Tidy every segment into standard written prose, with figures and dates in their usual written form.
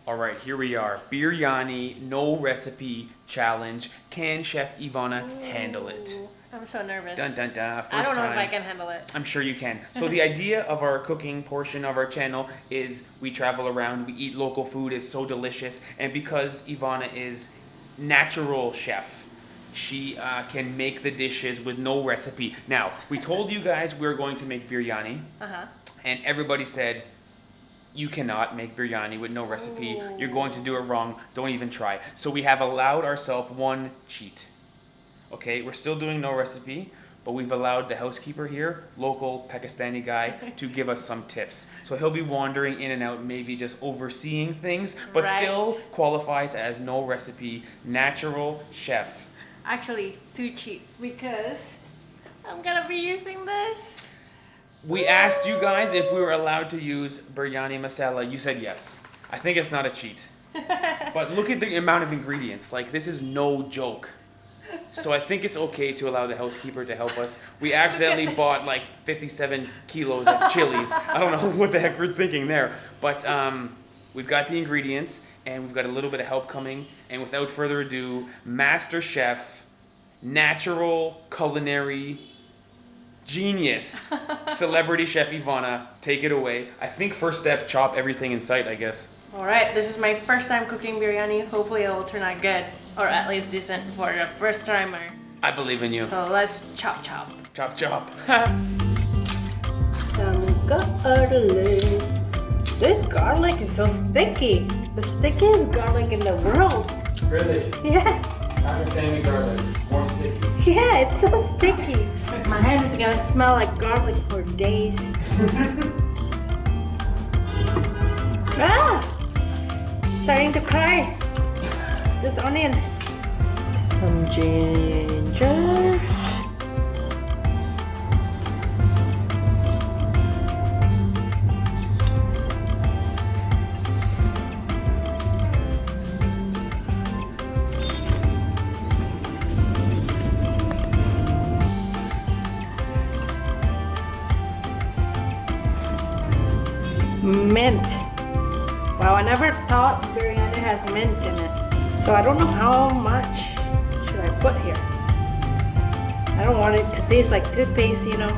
All right, here we are. Biryani, no recipe challenge. Can Chef Ivana handle it? I'm so nervous. Dun dun dun. First I don't know time. if I can handle it. I'm sure you can. So the idea of our cooking portion of our channel is we travel around, we eat local food, it's so delicious. And because Ivana is natural chef, she can make the dishes with no recipe. Now, we told you guys we were going to make biryani. And everybody said, you cannot make biryani with no recipe. Ooh. You're going to do it wrong. Don't even try. So we have allowed ourselves one cheat. Okay, we're still doing no recipe, but we've allowed the housekeeper here, local Pakistani guy, to give us some tips. So he'll be wandering in and out, maybe just overseeing things, but Right. still qualifies as no recipe, natural chef. Actually, 2 cheats because I'm gonna be using this. We asked you guys if we were allowed to use biryani masala. You said yes. I think it's not a cheat. But look at the amount of ingredients. Like, this is no joke. So I think it's okay to allow the housekeeper to help us. We accidentally bought like 57 kilos of chilies. I don't know what the heck we're thinking there. But we've got the ingredients and we've got a little bit of help coming. And without further ado, Master Chef, natural culinary genius, celebrity chef Ivana, take it away. I think first step, chop everything in sight, I guess. Alright, this is my first time cooking biryani. Hopefully it will turn out good. Or at least decent for the first timer. I believe in you. So let's chop. Chop, chop. Some garlic. This garlic is so sticky. The stickiest garlic in the world. Really? Yeah. Pakistani garlic, more sticky. Yeah, it's so sticky. My hand is gonna smell like garlic for days. Ah! Starting to cry. This onion. Some ginger. Mint. Wow, I never thought biryani has mint in it. So I don't know how much should I put here. I don't want it to taste like toothpaste, you know.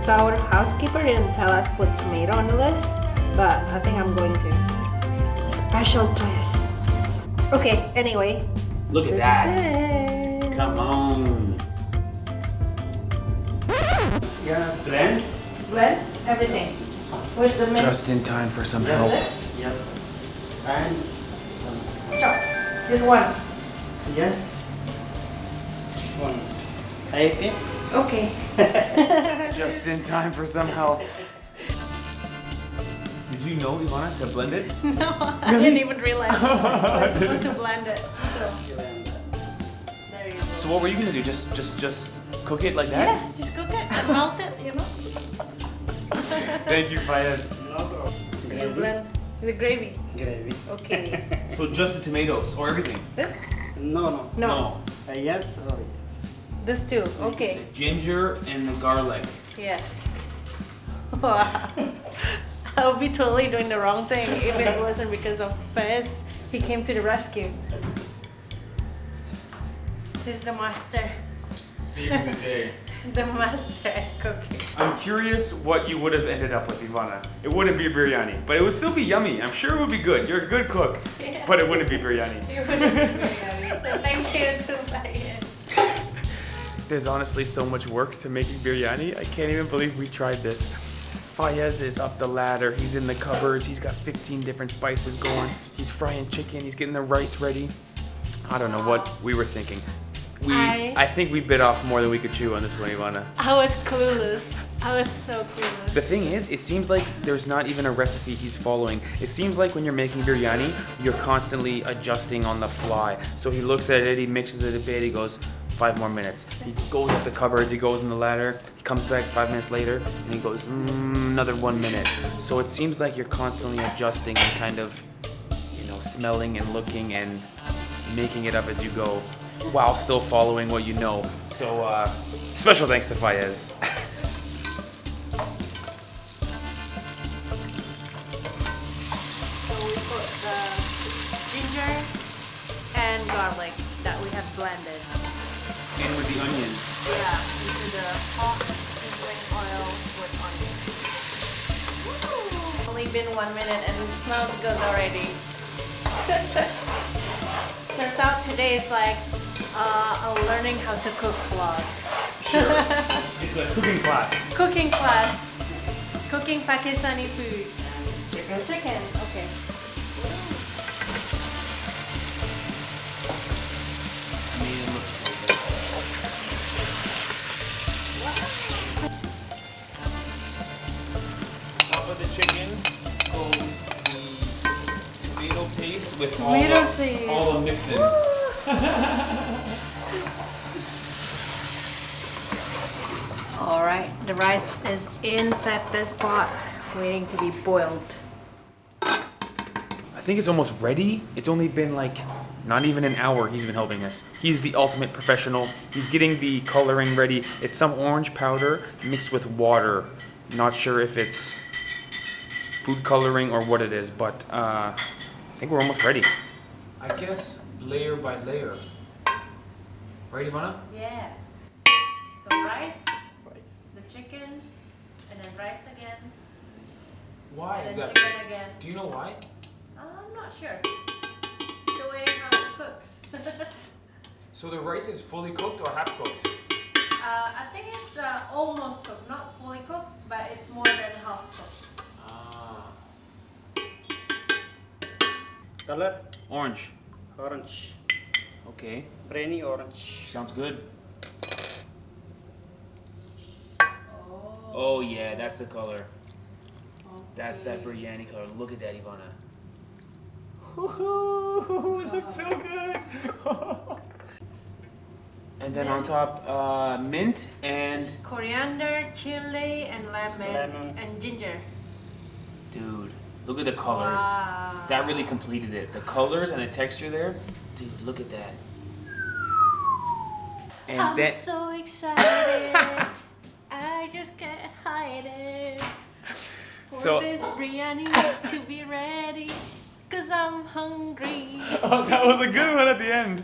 So our housekeeper didn't tell us to put tomato on the list, but I think I'm going to. A special twist. Okay, anyway. Look at This that. is it. Come on. Yeah, blend. Blend everything. With the mint. Just in time for some help. Yes. And Chop. This one. yes. One. Take it. Okay. Just in time for some help. Did you know, Ivana, to blend it? No, I didn't even realize I was supposed to blend it. So, there you go. So what were you gonna do? Just cook it like that? Yeah, just cook it and melt it, you know. Thank you, Fayaz. No problem. You blend the gravy. Gravy. Okay. So just the tomatoes or everything? This? No. No. Yes. Oh yes. This too. Okay. The ginger and the garlic. Yes. Wow. I'll be totally doing the wrong thing if it wasn't because of Fez. He came to the rescue. This is the master. Saving the day. The master at cooking. I'm curious what you would have ended up with, Ivana. It wouldn't be biryani, but it would still be yummy. I'm sure it would be good. You're a good cook, Yeah. but it wouldn't be biryani. It wouldn't be biryani. So thank you to Fayaz. There's honestly so much work to making biryani. I can't even believe we tried this. Fayez is up the ladder. He's in the cupboards. He's got 15 different spices going. He's frying chicken. He's getting the rice ready. I don't know what we were thinking. I think we bit off more than we could chew on this one, Ivana. I was clueless. I was so clueless. The thing is, it seems like there's not even a recipe he's following. It seems like when you're making biryani, you're constantly adjusting on the fly. So he looks at it, he mixes it a bit, he goes, 5 more minutes. He goes up the cupboards, he goes in the ladder, he comes back 5 minutes later, and he goes, another 1 minute. So it seems like you're constantly adjusting and kind of, smelling and looking and making it up as you go, while still following what you know. So, special thanks to Fayez. So we put the ginger and garlic that we have blended. And with the onions. Yeah, into the hot sizzling oil with onions. Woo! Only been 1 minute and it smells good already. Turns out today is like a learning how to cook vlog. Sure. It's a cooking class. Cooking class. Cooking Pakistani food. Chicken. Chicken, okay. Man, looks so good. Top of the chicken goes the tomato paste with Tomato paste. all the mix-ins. Alright, the rice is inside this pot, waiting to be boiled. I think it's almost ready. It's only been like not even an hour he's been helping us. He's the ultimate professional. He's getting the coloring ready. It's some orange powder mixed with water. Not sure if it's food coloring or what it is, but I think we're almost ready. I guess layer by layer. Right, Ivana? Yeah. So rice, the chicken, and then rice again, Why and then exactly? chicken again. Do you know why? I'm not sure. It's the way how it cooks. So the rice is fully cooked or half cooked? I think it's almost cooked, not fully cooked, but it's more than half cooked. Ah. Color Orange. orange. Okay. Brainy orange. Sounds good. Oh. Oh yeah, that's the color. Okay. That's that biryani color. Look at that, Ivana. Woohoo! It looks so good. And then on top, mint and Coriander, chili, and lemon, and ginger. dude, look at the colors. Wow. That really completed it. The colors and the texture there, dude. Look at that. And I'm then so excited. I just can't hide it. For So- this biryani to be ready. Cause I'm hungry. oh, that was a good one at the end.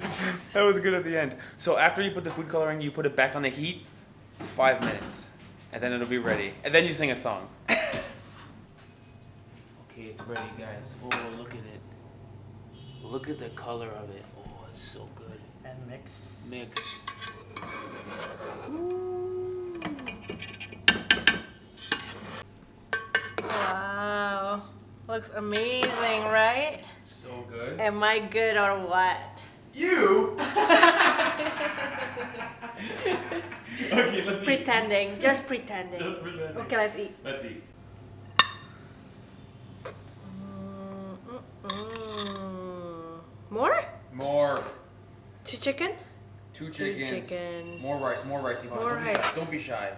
That was good at the end. So after you put the food coloring, you put it back on the heat, 5 minutes, and then it'll be ready. And then you sing a song. Okay, it's ready, guys. Oh, look at it. Look at the color of it. Oh, it's so good. And mix. Mix. Wow. Looks amazing, right? So good. Am I good or what? You? Okay, let's eat. Pretending. Just pretending. Just pretending. Okay, let's eat. Let's eat. More? More. 2 chicken? Two chickens. chicken. More rice, Ivana. More Don't be rice. shy. Don't be shy.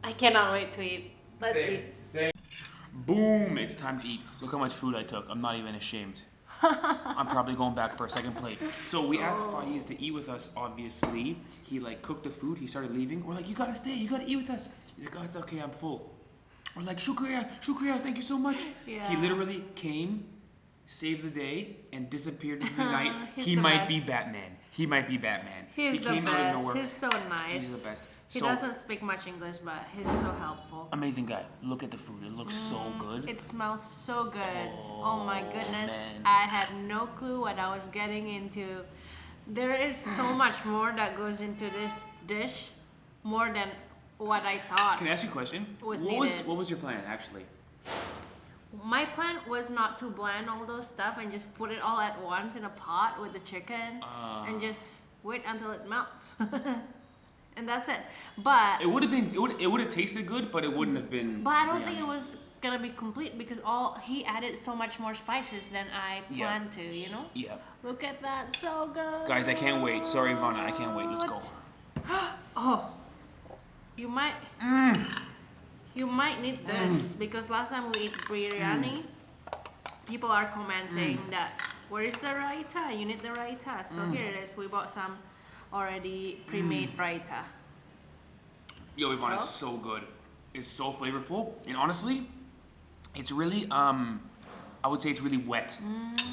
I cannot wait to eat. Let's Same, eat. same. Boom! It's time to eat. Look how much food I took. I'm not even ashamed. I'm probably going back for a second plate. So we asked Faiz to eat with us, obviously. He like cooked the food, he started leaving. We're like, you gotta stay, you gotta eat with us. He's like, oh, it's okay, I'm full. We're like, Shukriya, thank you so much. Yeah. He literally came, saved the day, and disappeared into the night. He's He the might be best. Batman. He might be Batman. He's he the came out of best. nowhere. He's so nice. He's the best. He So- doesn't speak much English, but he's so helpful. Amazing guy. Look at the food. It looks so good. It smells so good. Oh my goodness. man. I had no clue what I was getting into. There is so much more that goes into this dish, more than what I thought. Can I ask you a question? Was what needed. was your plan actually? My plan was not to blend all those stuff and just put it all at once in a pot with the chicken and just wait until it melts. And that's it. But It would have been. It would have tasted good, but it wouldn't have been. I don't think biryani. it was gonna be complete because he added so much more spices than I Yeah. planned to, you know? Yeah. Look at that, so good. Guys, I can't wait. Sorry, Ivana, I can't wait. Let's go. Oh, you might need this because last time we ate biryani, people are commenting that where is the raita? You need the raita. So here it is. We bought some already pre-made raita. Yo, Ivana Oh. is so good. It's so flavorful, and honestly, it's really I would say it's really wet,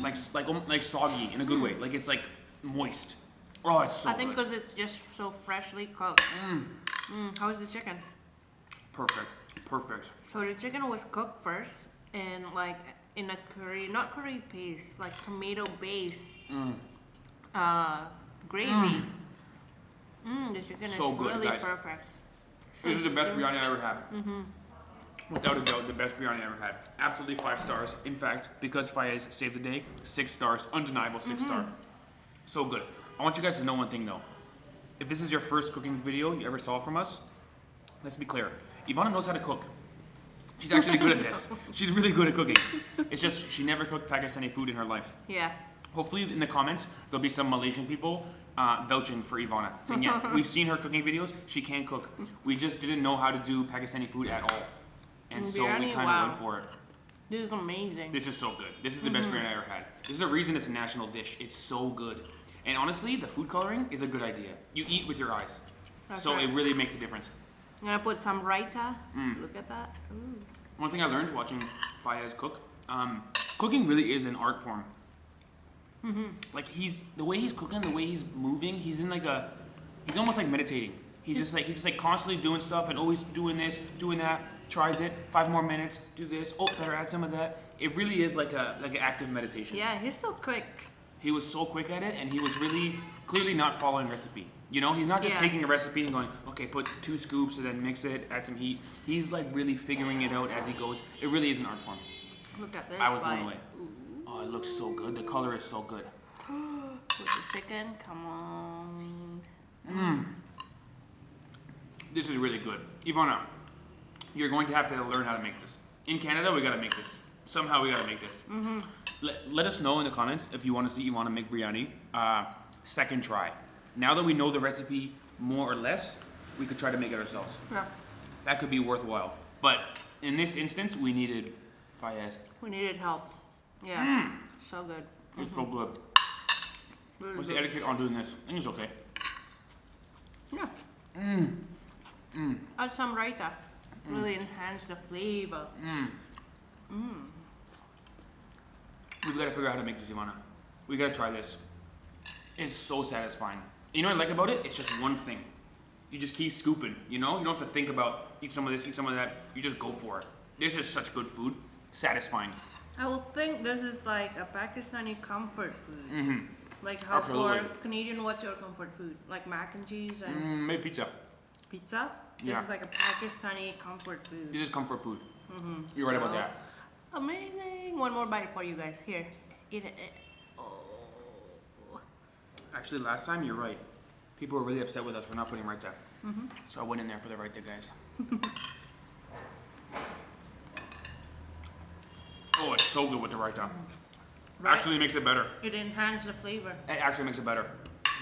like soggy in a good way. Like it's like moist. Oh, it's so I think good. because it's just so freshly cooked. How is the chicken? Perfect. Perfect. So the chicken was cooked first and like in a curry, not curry paste, like tomato base gravy. The chicken So is good, really guys. perfect. This is the best biryani I ever had. Without a doubt, the best biryani I ever had. Absolutely 5 stars. In fact, because Fayaz saved the day, 6 stars. Undeniable 6 star. So good. I want you guys to know one thing though. If this is your first cooking video you ever saw from us, let's be clear. Ivana knows how to cook. She's actually good at this. She's really good at cooking. It's just she never cooked Pakistani food in her life. Yeah. Hopefully in the comments, there'll be some Malaysian people vouching for Ivana. Saying, yeah, we've seen her cooking videos. She can cook. We just didn't know how to do Pakistani food at all. And so we Biryani, kind of wow. went for it. This is amazing. This is so good. This is the best biryani I ever had. This is the reason it's a national dish. It's so good. And honestly, the food coloring is a good idea. You eat with your eyes. That's So right. it really makes a difference. I'm gonna put some raita. Look at that. Ooh. One thing I learned watching Fayaz cook, cooking really is an art form. Like the way he's cooking, the way he's moving, he's almost like meditating. He's just like constantly doing stuff and always doing this, doing that, tries it, 5 more minutes, do this, oh, better add some of that. It really is like an active meditation. Yeah, he's so quick. He was so quick at it, and he was really clearly not following recipe. You know, he's not just Yeah. taking a recipe and going, okay, put 2 scoops and then mix it, add some heat. He's like really figuring it out as he goes. It really is an art form. Look at this. I was blown bite. away. Oh, it looks so good. The color is so good. With the chicken, come on. This is really good. Ivana, you're going to have to learn how to make this. In Canada, we gotta make this. Somehow we gotta make this. Let us know in the comments if you want to see Ivana make biryani. Second try. Now that we know the recipe more or less, we could try to make it ourselves. Yeah. That could be worthwhile. But in this instance, we needed Fayaz. We needed help. Yeah. So good. It's so good. Really What's the good. etiquette on doing this? I think it's okay. Yeah. Add some raita. Really enhance the flavor. We've got to figure out how to make this, Ivana. We got to try this. It's so satisfying. You know what I like about it? It's just one thing. You just keep scooping, you know? You don't have to think about eat some of this, eat some of that. You just go for it. This is such good food. Satisfying. I would think this is like a Pakistani comfort food. Like how Absolutely. for Canadian, what's your comfort food? Like mac and cheese and Maybe pizza. pizza? This Yeah. is like a Pakistani comfort food. This is comfort food. You're right about So, that. Amazing. One more bite for you guys. Here. Eat it. Oh. Actually, last time, you're right. People were really upset with us for not putting raita. So I went in there for the raita, guys. Oh, it's so good with the raita. Right? Actually makes it better. It enhances the flavor. It actually makes it better.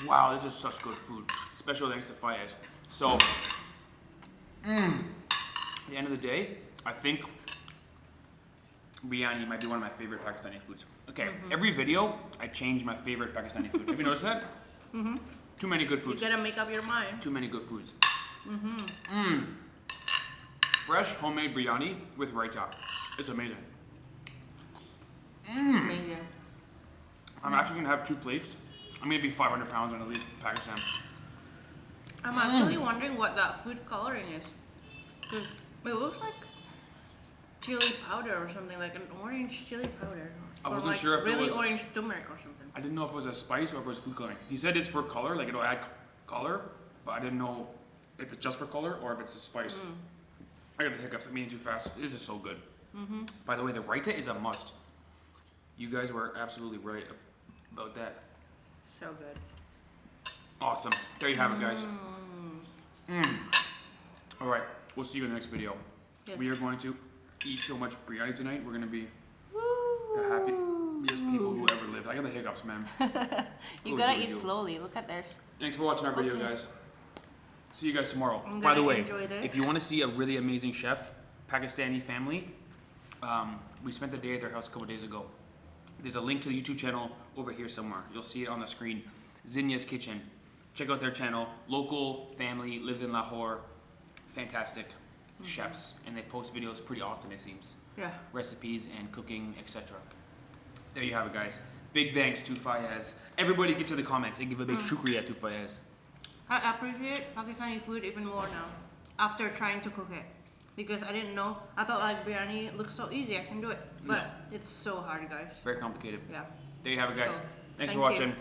Wow, this is such good food. Special thanks to Fayaz. So, at the end of the day, I think biryani might be one of my favorite Pakistani foods. Okay, every video, I change my favorite Pakistani food. Have you noticed that? Too many good You foods. gotta make up your mind. Too many good foods. Fresh homemade biryani with raita. It's amazing. Amazing. I'm actually gonna have 2 plates. I'm gonna be 500 pounds when I leave Pakistan. I'm actually wondering what that food coloring is. 'Cause it looks like chili powder or something, like an orange chili powder. I Or wasn't like sure if it really was- orange turmeric or something. I didn't know if it was a spice or if it was food coloring. He said it's for color, like it'll add color, but I didn't know if it's just for color or if it's a spice. I got the hiccups. I'm eating too fast. This is so good. By the way, the raita is a must. You guys were absolutely right about that. So good. Awesome. There you have it, guys. All right. We'll see you in the next video. Yes. We are going to eat so much biryani tonight. We're going to be the happiest people who ever lived. I got the hiccups, man. You Ooh, gotta ooh, eat ooh. slowly. Look at this. Thanks for watching our video, Okay. guys. See you guys tomorrow. I'm By the gonna way, enjoy this. if you want to see a really amazing chef, Pakistani family, we spent the day at their house a couple days ago. There's a link to the YouTube channel over here somewhere. You'll see it on the screen. Zinya's Kitchen. Check out their channel. Local family, lives in Lahore. fantastic chefs, and they post videos pretty often, it seems. Yeah. Recipes and cooking, etc. There you have it, guys. Big thanks to Fayaz. Everybody get to the comments and give a big shukriya to Fayaz. I appreciate Pakistani food even more now after trying to cook it, because I didn't know. I thought like biryani looks so easy, I can do it, but No. it's so hard, guys. Very complicated. Yeah. There you have it, guys. So, Thanks for thank you. watching.